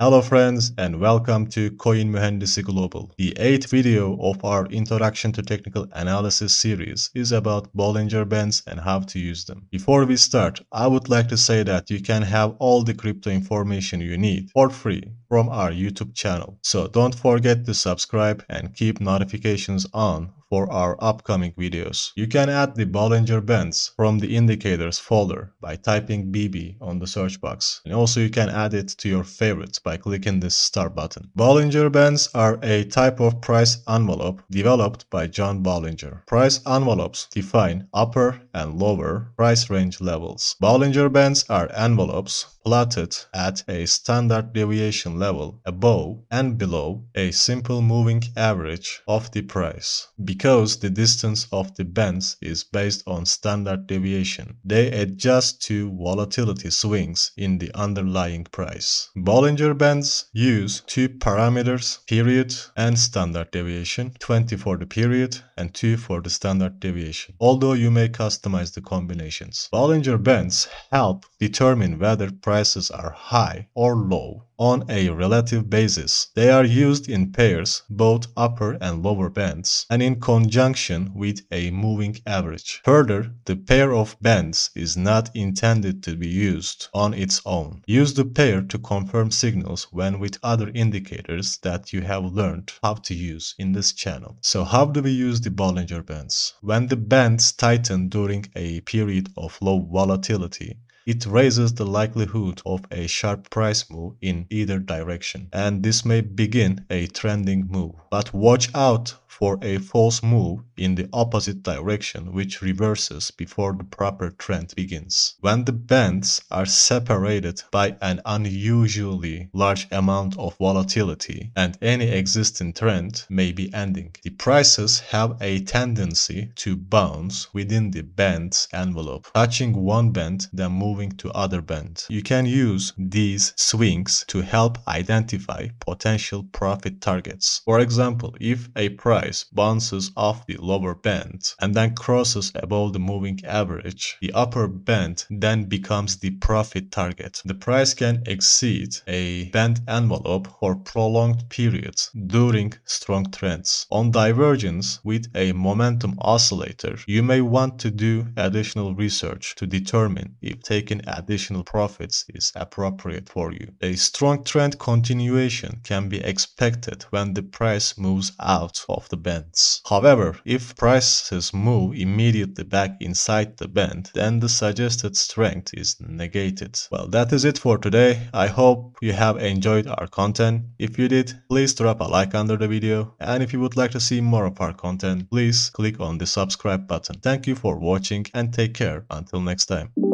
Hello friends and welcome to Coin Mühendisi Global. The 8th video of our Introduction to Technical Analysis series is about Bollinger Bands and how to use them. Before we start, I would like to say that you can have all the crypto information you need for free from our YouTube channel. So don't forget to subscribe and keep notifications on for our upcoming videos. You can add the Bollinger Bands from the indicators folder by typing BB on the search box. And also you can add it to your favorites by clicking this star button. Bollinger Bands are a type of price envelope developed by John Bollinger. Price envelopes define upper and lower price range levels. Bollinger Bands are envelopes plotted at a standard deviation level above and below a simple moving average of the price. Because the distance of the bands is based on standard deviation, they adjust to volatility swings in the underlying price. Bollinger Bands use two parameters, period and standard deviation, 20 for the period and 2 for the standard deviation, although you may customize the combinations. Bollinger Bands help determine whether prices are high or low on a relative basis. They are used in pairs, both upper and lower bands, and in conjunction with a moving average. Further, the pair of bands is not intended to be used on its own. Use the pair to confirm signals when with other indicators that you have learned how to use in this channel. So how do we use the Bollinger Bands? When the bands tighten during a period of low volatility, it raises the likelihood of a sharp price move in either direction, and this may begin a trending move. But watch out for a false move in the opposite direction which reverses before the proper trend begins. When the bands are separated by an unusually large amount of volatility and any existing trend may be ending, the prices have a tendency to bounce within the band's envelope, touching one band then moving to other band. You can use these swings to help identify potential profit targets. For example, if a price bounces off the lower band and then crosses above the moving average, the upper band then becomes the profit target. The price can exceed a band envelope for prolonged periods during strong trends. On divergence with a momentum oscillator, you may want to do additional research to determine if taking additional profits is appropriate for you. A strong trend continuation can be expected when the price moves out of the bands. However, if prices move immediately back inside the band, then the suggested strength is negated. Well, that is it for today. I hope you have enjoyed our content. If you did, please drop a like under the video, and if you would like to see more of our content, please click on the subscribe button. Thank you for watching and take care until next time.